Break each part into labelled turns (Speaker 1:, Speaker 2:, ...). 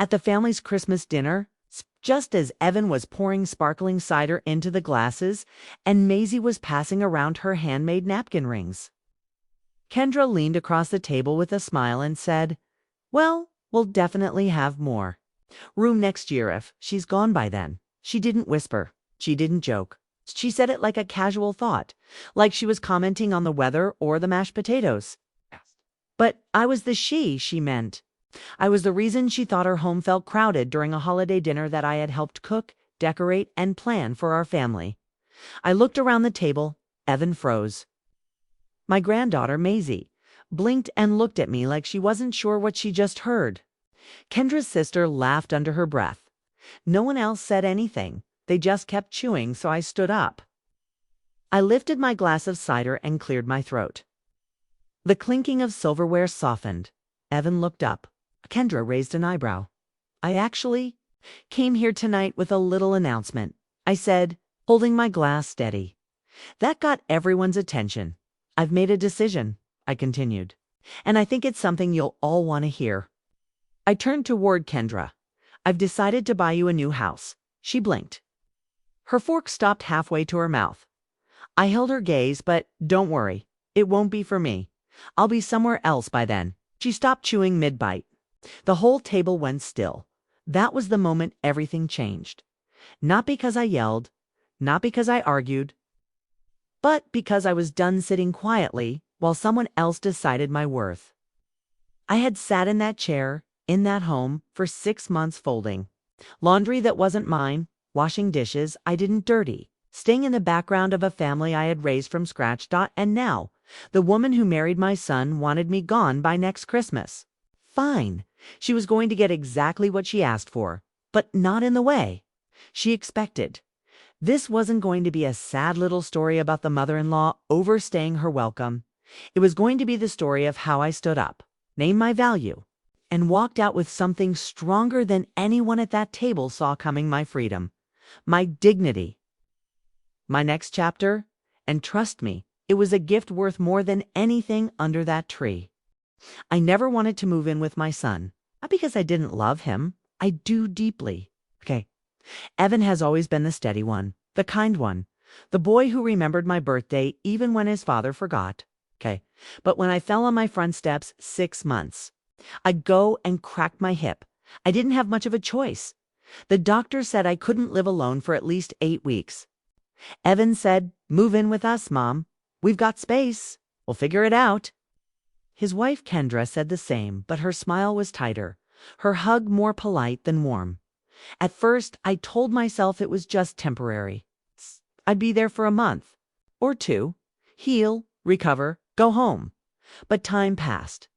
Speaker 1: At the family's Christmas dinner, just as Evan was pouring sparkling cider into the glasses and Maisie was passing around her handmade napkin rings, Kendra leaned across the table with a smile and said, "Well, we'll definitely have more. Room next year if she's gone by then." She didn't whisper. She didn't joke. She said it like a casual thought, like she was commenting on the weather or the mashed potatoes. But I was the she meant. I was the reason she thought her home felt crowded during a holiday dinner that I had helped cook, decorate, and plan for our family. I looked around the table. Evan froze. My granddaughter, Maisie, blinked and looked at me like she wasn't sure what she just heard. Kendra's sister laughed under her breath. No one else said anything. They just kept chewing, so I stood up. I lifted my glass of cider and cleared my throat. The clinking of silverware softened. Evan looked up. Kendra raised an eyebrow. "I actually came here tonight with a little announcement," I said, holding my glass steady. That got everyone's attention. "I've made a decision," I continued, "and I think it's something you'll all want to hear." I turned toward Kendra. "I've decided to buy you a new house." She blinked. Her fork stopped halfway to her mouth. I held her gaze, but don't worry, it won't be for me. I'll be somewhere else by then. She stopped chewing mid-bite. The whole table went still. That was the moment everything changed. Not because I yelled, not because I argued, but because I was done sitting quietly while someone else decided my worth. I had sat in that chair, in that home, for 6 months folding laundry that wasn't mine, washing dishes I didn't dirty, staying in the background of a family I had raised from scratch. And now, the woman who married my son wanted me gone by next Christmas. Fine. She was going to get exactly what she asked for, but not in the way she expected. This wasn't going to be a sad little story about the mother-in-law overstaying her welcome. It was going to be the story of how I stood up, named my value, and walked out with something stronger than anyone at that table saw coming: my freedom, my dignity, my next chapter. And trust me, it was a gift worth more than anything under that tree. I never wanted to move in with my son, not because I didn't love him. I do deeply. Okay. Evan has always been the steady one, the kind one, the boy who remembered my birthday even when his father forgot. Okay. But when I fell on my front steps 6 months, I'd go and crack my hip. I didn't have much of a choice. The doctor said I couldn't live alone for at least 8 weeks. Evan said, "Move in with us, Mom. We've got space. We'll figure it out." His wife Kendra said the same, but her smile was tighter, her hug more polite than warm. At first, I told myself it was just temporary. I'd be there for a month or 2, heal, recover, go home. But time passed.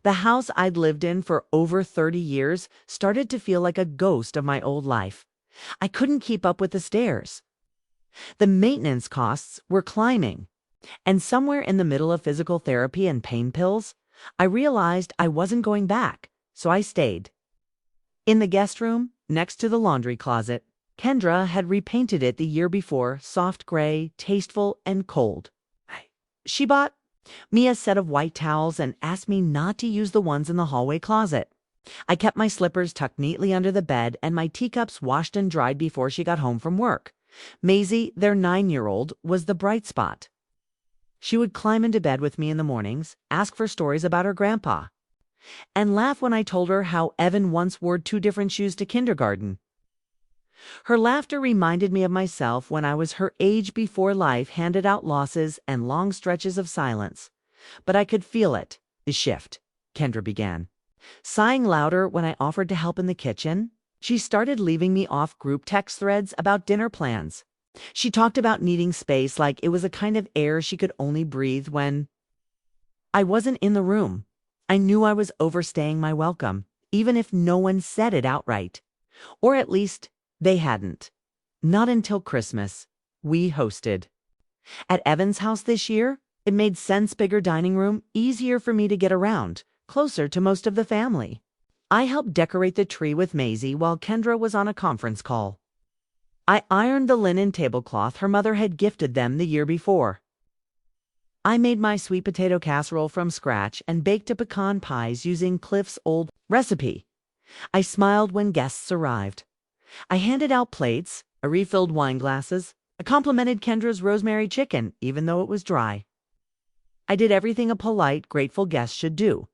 Speaker 1: The house I'd lived in for over 30 years started to feel like a ghost of my old life. I couldn't keep up with the stairs. The maintenance costs were climbing. And somewhere in the middle of physical therapy and pain pills, I realized I wasn't going back, so I stayed. In the guest room, next to the laundry closet, Kendra had repainted it the year before, soft gray, tasteful, and cold. She bought me a set of white towels and asked me not to use the ones in the hallway closet. I kept my slippers tucked neatly under the bed and my teacups washed and dried before she got home from work. Maisie, their 9-year-old, was the bright spot. She would climb into bed with me in the mornings, ask for stories about her grandpa, and laugh when I told her how Evan once wore 2 different shoes to kindergarten. Her laughter reminded me of myself when I was her age before life handed out losses and long stretches of silence. But I could feel it, the shift. Kendra began, sighing louder when I offered to help in the kitchen. She started leaving me off group text threads about dinner plans. She talked about needing space like it was a kind of air she could only breathe when I wasn't in the room. I knew I was overstaying my welcome, even if no one said it outright. Or at least, they hadn't. Not until Christmas. We hosted. At Evan's house this year, it made sense: bigger dining room, easier for me to get around, closer to most of the family. I helped decorate the tree with Maisie while Kendra was on a conference call. I ironed the linen tablecloth her mother had gifted them the year before. I made my sweet potato casserole from scratch and baked a pecan pies using Cliff's old recipe. I smiled when guests arrived. I handed out plates, I refilled wine glasses, I complimented Kendra's rosemary chicken, even though it was dry. I did everything a polite, grateful guest should do.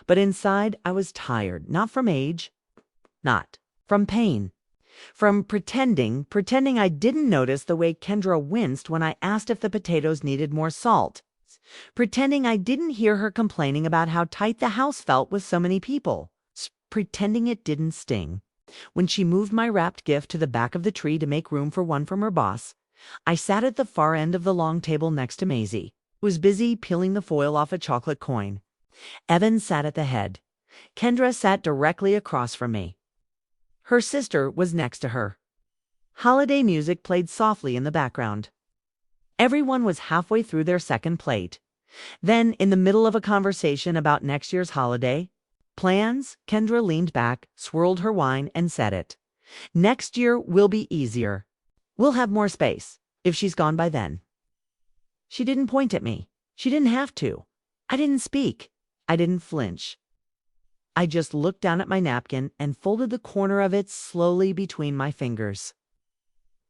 Speaker 1: But inside, I was tired, not from age, not from pain. From pretending I didn't notice the way Kendra winced when I asked if the potatoes needed more salt. Pretending I didn't hear her complaining about how tight the house felt with so many people. Pretending it didn't sting. When she moved my wrapped gift to the back of the tree to make room for one from her boss, I sat at the far end of the long table next to Maisie, who was busy peeling the foil off a chocolate coin. Evan sat at the head. Kendra sat directly across from me. Her sister was next to her. Holiday music played softly in the background. Everyone was halfway through their second plate. Then, in the middle of a conversation about next year's holiday plans, Kendra leaned back, swirled her wine, and said it. Next year will be easier. We'll have more space, if she's gone by then. She didn't point at me. She didn't have to. I didn't speak. I didn't flinch. I just looked down at my napkin and folded the corner of it slowly between my fingers.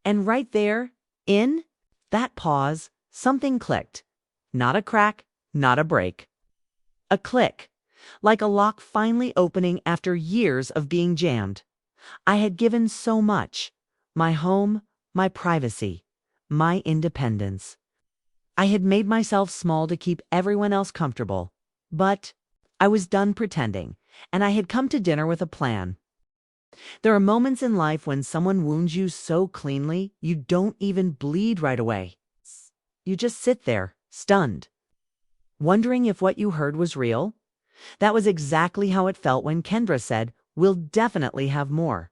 Speaker 1: And right there, in that pause, something clicked. Not a crack, not a break. A click, like a lock finally opening after years of being jammed. I had given so much. My home, my privacy, my independence. I had made myself small to keep everyone else comfortable. But I was done pretending, and I had come to dinner with a plan. There are moments in life when someone wounds you so cleanly, you don't even bleed right away. You just sit there, stunned, wondering if what you heard was real. That was exactly how it felt when Kendra said, "We'll definitely have more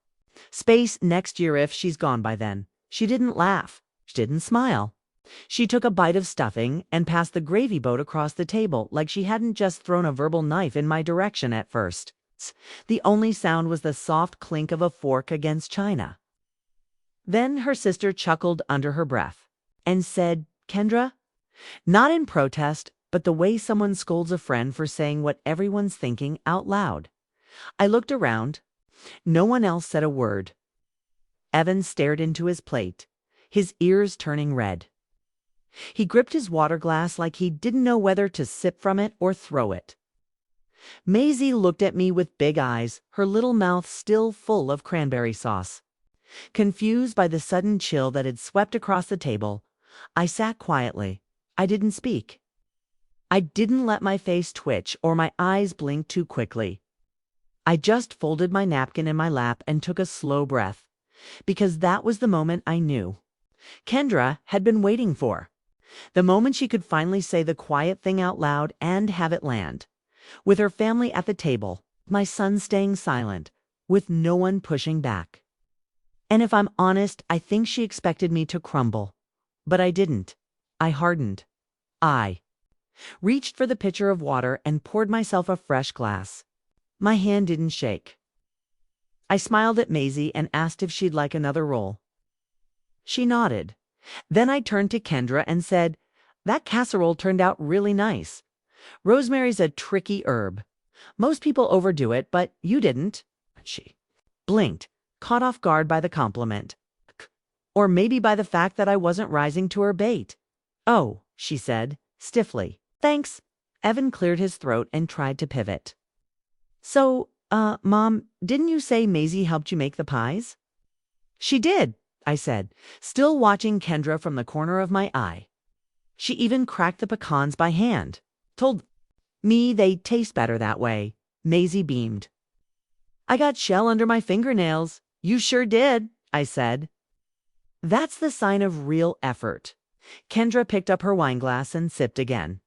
Speaker 1: space next year if she's gone by then." She didn't laugh. She didn't smile. She took a bite of stuffing and passed the gravy boat across the table like she hadn't just thrown a verbal knife in my direction at first. The only sound was the soft clink of a fork against china. Then her sister chuckled under her breath and said, "Kendra," not in protest, but the way someone scolds a friend for saying what everyone's thinking out loud. I looked around. No one else said a word. Evan stared into his plate, his ears turning red. He gripped his water glass like he didn't know whether to sip from it or throw it. Maisie looked at me with big eyes, her little mouth still full of cranberry sauce. Confused by the sudden chill that had swept across the table, I sat quietly. I didn't speak. I didn't let my face twitch or my eyes blink too quickly. I just folded my napkin in my lap and took a slow breath, because that was the moment I knew Kendra had been waiting for. The moment she could finally say the quiet thing out loud and have it land. With her family at the table, my son staying silent, with no one pushing back. And if I'm honest, I think she expected me to crumble. But I didn't. I hardened. I reached for the pitcher of water and poured myself a fresh glass. My hand didn't shake. I smiled at Maisie and asked if she'd like another roll. She nodded. Then I turned to Kendra and said, "That casserole turned out really nice. Rosemary's a tricky herb. Most people overdo it, but you didn't." She blinked, caught off guard by the compliment. Or maybe by the fact that I wasn't rising to her bait. "Oh," she said, stiffly. "Thanks." Evan cleared his throat and tried to pivot. "So, Mom, didn't you say Maisie helped you make the pies?" "She did," I said, still watching Kendra from the corner of my eye. "She even cracked the pecans by hand. Told me they taste better that way." Maisie beamed. "I got shell under my fingernails." "You sure did," I said. That's the sign of real effort. Kendra picked up her wineglass and sipped again.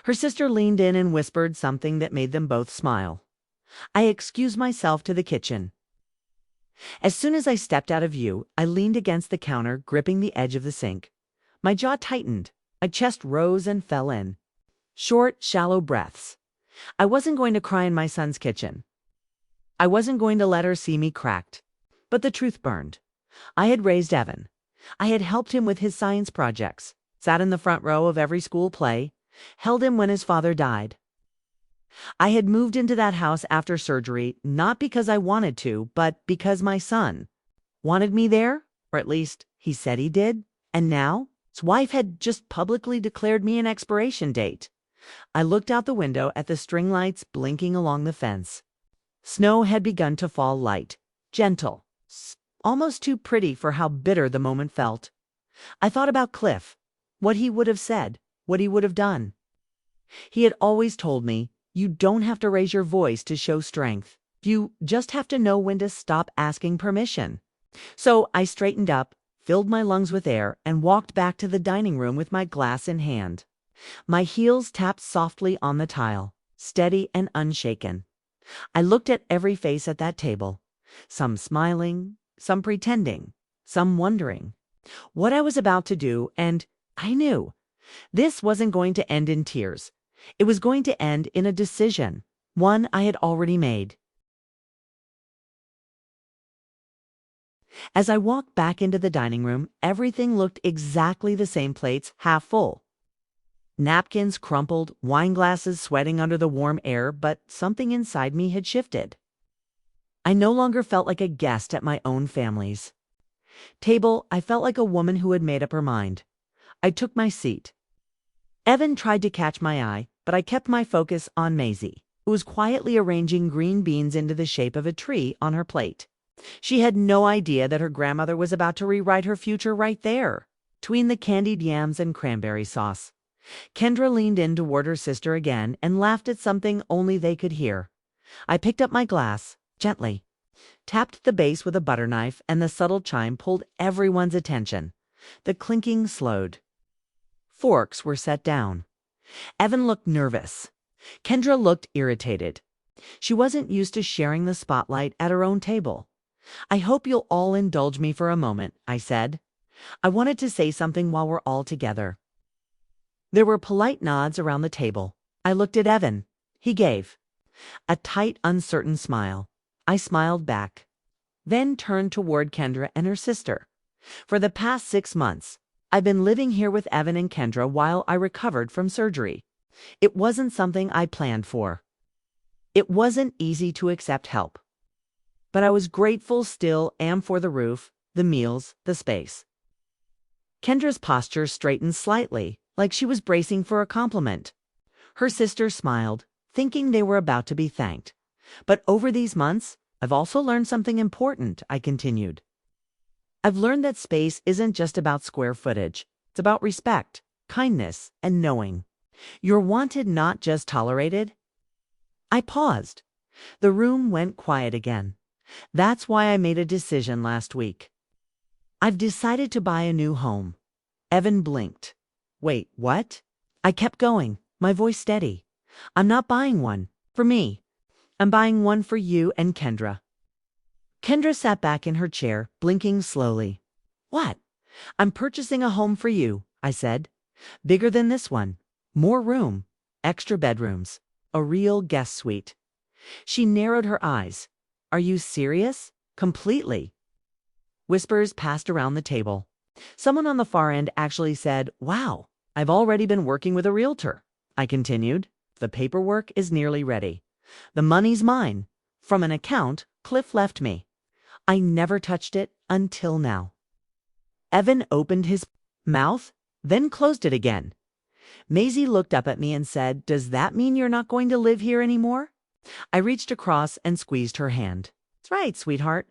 Speaker 1: Her sister leaned in and whispered something that made them both smile. I excused myself to the kitchen. As soon as I stepped out of view, I leaned against the counter, gripping the edge of the sink. My jaw tightened. My chest rose and fell in. Short, shallow breaths. I wasn't going to cry in my son's kitchen. I wasn't going to let her see me cracked. But the truth burned. I had raised Evan. I had helped him with his science projects, sat in the front row of every school play, held him when his father died. I had moved into that house after surgery, not because I wanted to, but because my son wanted me there, or at least he said he did. And now, his wife had just publicly declared me an expiration date. I looked out the window at the string lights blinking along the fence. Snow had begun to fall light, gentle, almost too pretty for how bitter the moment felt. I thought about Cliff, what he would have said, what he would have done. He had always told me, you don't have to raise your voice to show strength. You just have to know when to stop asking permission. So I straightened up, filled my lungs with air, and walked back to the dining room with my glass in hand. My heels tapped softly on the tile, steady and unshaken. I looked at every face at that table, some smiling, some pretending, some wondering what I was about to do, and I knew this wasn't going to end in tears. It was going to end in a decision, one I had already made. As I walked back into the dining room, everything looked exactly the same, plates half full. Napkins crumpled, wine glasses sweating under the warm air, but something inside me had shifted. I no longer felt like a guest at my own family's table. I felt like a woman who had made up her mind. I took my seat. Evan tried to catch my eye, but I kept my focus on Maisie, who was quietly arranging green beans into the shape of a tree on her plate. She had no idea that her grandmother was about to rewrite her future right there, between the candied yams and cranberry sauce. Kendra leaned in toward her sister again and laughed at something only they could hear. I picked up my glass, gently, tapped the base with a butter knife, and the subtle chime pulled everyone's attention. The clinking slowed. Forks were set down. Evan looked nervous. Kendra looked irritated. She wasn't used to sharing the spotlight at her own table. I hope you'll all indulge me for a moment, I said. I wanted to say something while we're all together. There were polite nods around the table. I looked at Evan. He gave a tight, uncertain smile. I smiled back, then turned toward Kendra and her sister. For the past 6 months, I've been living here with Evan and Kendra while I recovered from surgery. It wasn't something I planned for. It wasn't easy to accept help. But I was grateful still, and for the roof, the meals, the space. Kendra's posture straightened slightly, like she was bracing for a compliment. Her sister smiled, thinking they were about to be thanked. But over these months, I've also learned something important, I continued. I've learned that space isn't just about square footage. It's about respect, kindness, and knowing. You're wanted, not just tolerated. I paused. The room went quiet again. That's why I made a decision last week. I've decided to buy a new home. Evan blinked. Wait, what? I kept going, my voice steady. I'm not buying one for me. I'm buying one for you and Kendra. Kendra sat back in her chair, blinking slowly. What? I'm purchasing a home for you, I said. Bigger than this one. More room. Extra bedrooms. A real guest suite. She narrowed her eyes. Are you serious? Completely. Whispers passed around the table. Someone on the far end actually said, Wow, I've already been working with a realtor. I continued. The paperwork is nearly ready. The money's mine. From an account Cliff left me. I never touched it until now. Evan opened his mouth, then closed it again. Maisie looked up at me and said, Does that mean you're not going to live here anymore? I reached across and squeezed her hand. That's right, sweetheart.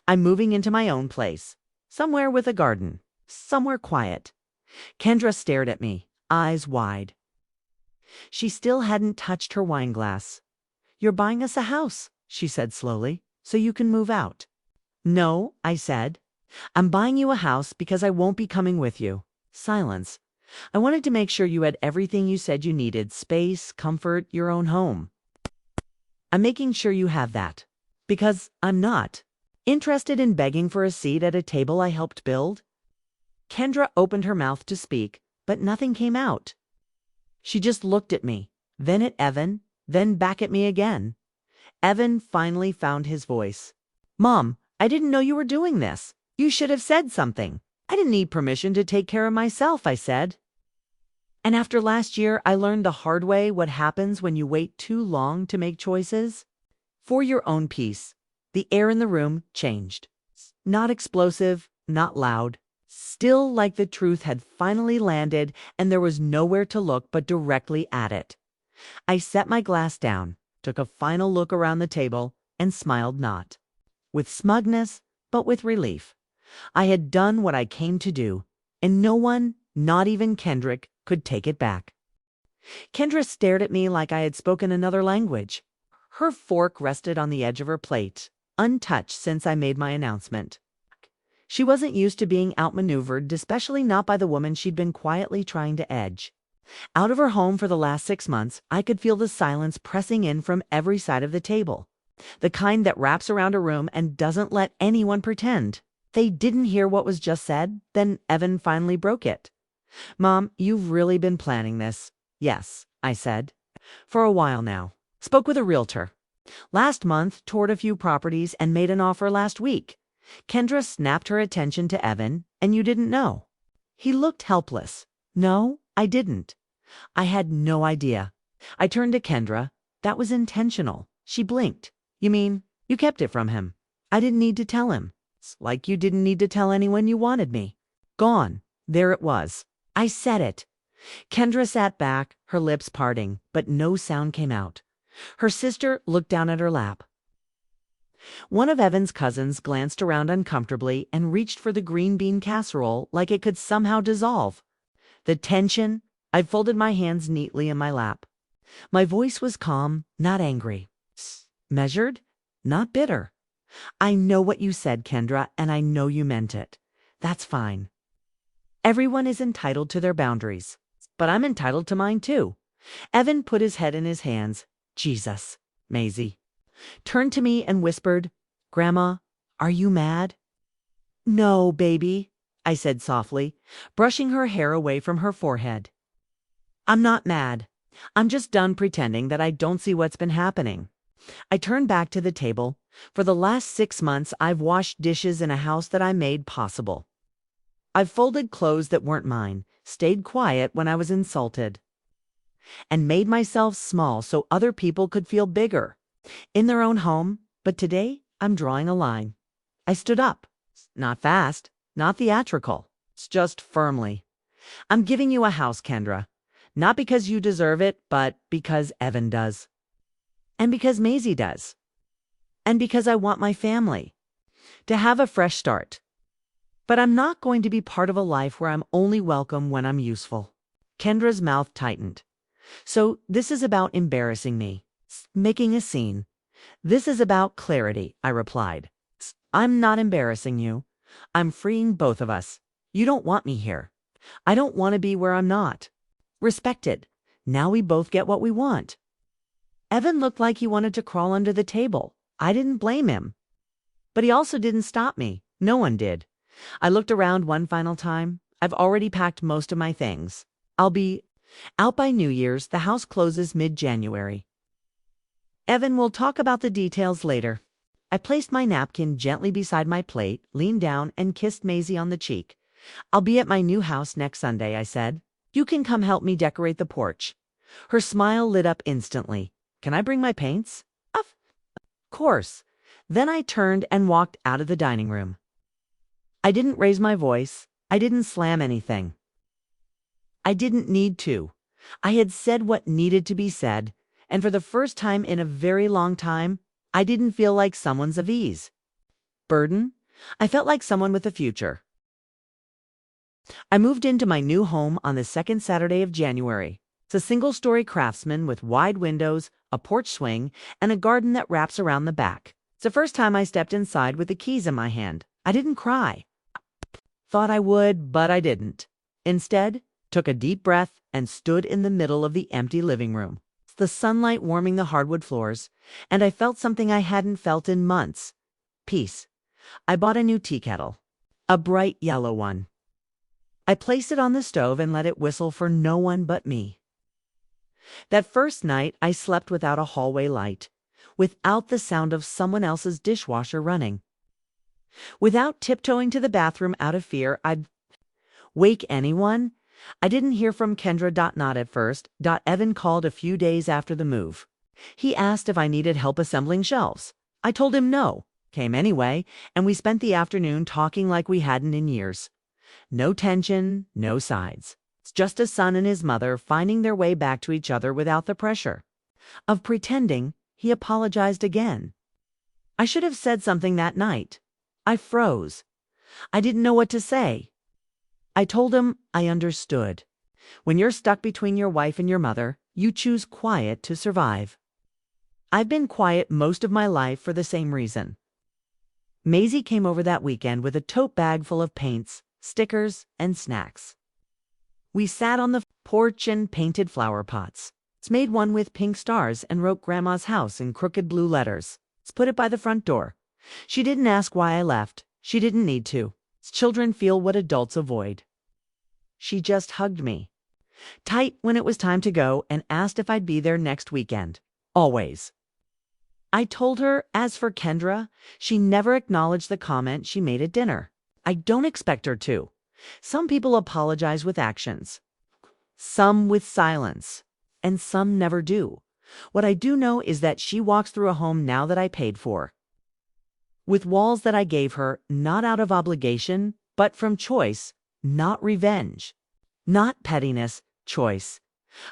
Speaker 1: I'm moving into my own place. Somewhere with a garden. Somewhere quiet. Kendra stared at me, eyes wide. She still hadn't touched her wine glass. You're buying us a house, she said slowly, so you can move out. No, I said. I'm buying you a house because I won't be coming with you. Silence. I wanted to make sure you had everything you said you needed: space, comfort, your own home. I'm making sure you have that. Because I'm not interested in begging for a seat at a table I helped build. Kendra opened her mouth to speak, but nothing came out. She just looked at me, then at Evan, then back at me again. Evan finally found his voice. Mom, I didn't know you were doing this. You should have said something. I didn't need permission to take care of myself, I said. And after last year, I learned the hard way what happens when you wait too long to make choices. For your own peace, the air in the room changed. Not explosive, not loud. Still like the truth had finally landed and there was nowhere to look but directly at it. I set my glass down, took a final look around the table, and smiled not. With smugness, but with relief. I had done what I came to do, and no one, not even Kendrick, could take it back. Kendra stared at me like I had spoken another language. Her fork rested on the edge of her plate, untouched since I made my announcement. She wasn't used to being outmaneuvered, especially not by the woman she'd been quietly trying to edge. Out of her home for the last 6 months, I could feel the silence pressing in from every side of the table. The kind that wraps around a room and doesn't let anyone pretend they didn't hear what was just said. Then Evan finally broke it. "Mom, you've really been planning this." "Yes," I said. "For a while now. Spoke with a realtor. Last month, toured a few properties and made an offer last week." Kendra snapped her attention to Evan. "And you didn't know?" He looked helpless. "No, I didn't. I had no idea." I turned to Kendra. "That was intentional." She blinked. "You mean you kept it from him?" "I didn't need to tell him. It's like you didn't need to tell anyone you wanted me." Gone. There it was. I said it. Kendra sat back, her lips parting, but no sound came out. Her sister looked down at her lap. One of Evan's cousins glanced around uncomfortably and reached for the green bean casserole like it could somehow dissolve. The tension. I folded my hands neatly in my lap. My voice was calm, not angry. Measured, not bitter. "I know what you said, Kendra, and I know you meant it. That's fine. Everyone is entitled to their boundaries, but I'm entitled to mine too." Evan put his head in his hands. "Jesus." Maisie turned to me and whispered, "Grandma, are you mad?" "No, baby," I said softly, brushing her hair away from her forehead. "I'm not mad. I'm just done pretending that I don't see what's been happening." I turned back to the table. For the last 6 months, I've washed dishes in a house that I made possible. I've folded clothes that weren't mine, stayed quiet when I was insulted, and made myself small so other people could feel bigger in their own home. But today, I'm drawing a line. I stood up. Not fast, not theatrical. It's just firmly. "I'm giving you a house, Kendra. Not because you deserve it, but because Evan does. And because Maisie does. And because I want my family to have a fresh start. But I'm not going to be part of a life where I'm only welcome when I'm useful." Kendra's mouth tightened. "So this is about embarrassing me, making a scene." "This is about clarity," I replied. "I'm not embarrassing you. I'm freeing both of us. You don't want me here. I don't want to be where I'm not. Respected. Now we both get what we want." Evan looked like he wanted to crawl under the table. I didn't blame him. But he also didn't stop me. No one did. I looked around one final time. I've already packed most of my things. I'll be out by New Year's. The house closes mid-January. Evan will talk about the details later. I placed my napkin gently beside my plate, leaned down, and kissed Maisie on the cheek. "I'll be at my new house next Sunday," I said. "You can come help me decorate the porch." Her smile lit up instantly. "Can I bring my paints?" Of course." Then I turned and walked out of the dining room. I didn't raise my voice. I didn't slam anything. I didn't need to. I had said what needed to be said, and for the first time in a very long time, I didn't feel like someone's of ease. Burden? I felt like someone with a future. I moved into my new home on the second Saturday of January. It's a single-story craftsman with wide windows, a porch swing, and a garden that wraps around the back. It's the first time I stepped inside with the keys in my hand. I didn't cry. Thought I would, but I didn't. Instead, took a deep breath and stood in the middle of the empty living room. The sunlight warming the hardwood floors, and I felt something I hadn't felt in months. Peace. I bought a new tea kettle. A bright yellow one. I placed it on the stove and let it whistle for no one but me. That first night, I slept without a hallway light, without the sound of someone else's dishwasher running. Without tiptoeing to the bathroom out of fear I'd wake anyone, I didn't hear from Kendra. Not at first. Evan called a few days after the move. He asked if I needed help assembling shelves. I told him no, came anyway, and we spent the afternoon talking like we hadn't in years. No tension, no sides. It's just a son and his mother finding their way back to each other without the pressure of pretending. He apologized again. I should have said something that night. I froze. I didn't know what to say. I told him I understood. When you're stuck between your wife and your mother, you choose quiet to survive. I've been quiet most of my life for the same reason. Maisie came over that weekend with a tote bag full of paints, stickers, and snacks. We sat on the porch and painted flower pots. Made one with pink stars and wrote Grandma's house in crooked blue letters. Put it by the front door. She didn't ask why I left. She didn't need to. Children feel what adults avoid. She just hugged me tight when it was time to go and asked if I'd be there next weekend. Always. I told her, as for Kendra, she never acknowledged the comment she made at dinner. I don't expect her to. Some people apologize with actions, some with silence, and some never do. What I do know is that she walks through a home now that I paid for, with walls that I gave her, not out of obligation, but from choice, not revenge, not pettiness, choice.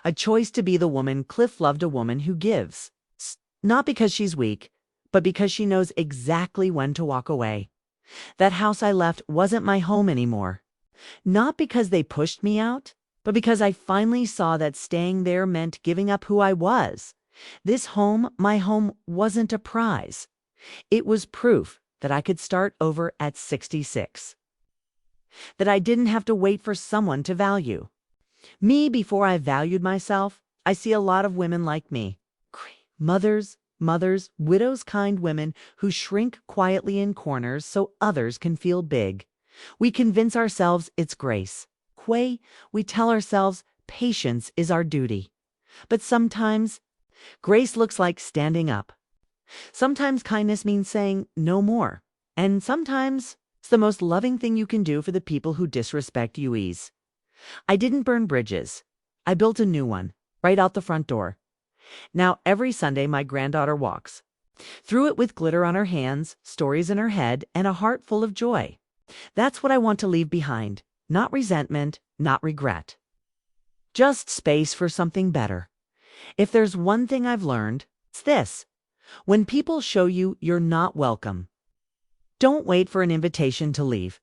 Speaker 1: A choice to be the woman Cliff loved, a woman who gives. Not because she's weak, but because she knows exactly when to walk away. That house I left wasn't my home anymore. Not because they pushed me out, but because I finally saw that staying there meant giving up who I was. This home, my home, wasn't a prize. It was proof that I could start over at 66. That I didn't have to wait for someone to value me before I valued myself. I see a lot of women like me. Mothers, widows, kind women who shrink quietly in corners so others can feel big. We convince ourselves it's grace. We tell ourselves patience is our duty. But sometimes grace looks like standing up. Sometimes kindness means saying no more. And sometimes it's the most loving thing you can do for the people who disrespect you. I didn't burn bridges. I built a new one right out the front door. Now every Sunday my granddaughter walks through it with glitter on her hands, stories in her head, and a heart full of joy. That's what I want to leave behind. Not resentment, not regret. Just space for something better. If there's one thing I've learned, it's this. When people show you you're not welcome, don't wait for an invitation to leave.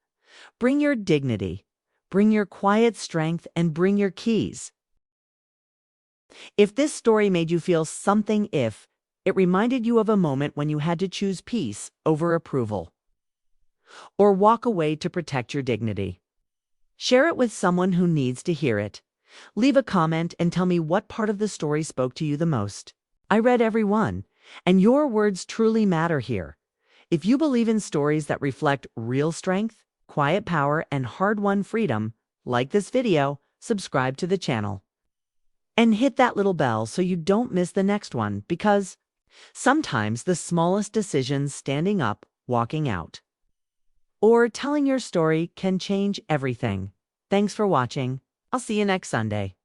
Speaker 1: Bring your dignity, bring your quiet strength, and bring your keys. If this story made you feel something, if it reminded you of a moment when you had to choose peace over approval, or walk away to protect your dignity, share it with someone who needs to hear it. Leave a comment and tell me what part of the story spoke to you the most. I read every one, and your words truly matter here. If you believe in stories that reflect real strength, quiet power, and hard-won freedom, like this video, subscribe to the channel. And hit that little bell so you don't miss the next one, because sometimes the smallest decisions, standing up, walking out, or telling your story, can change everything. Thanks for watching. I'll see you next Sunday.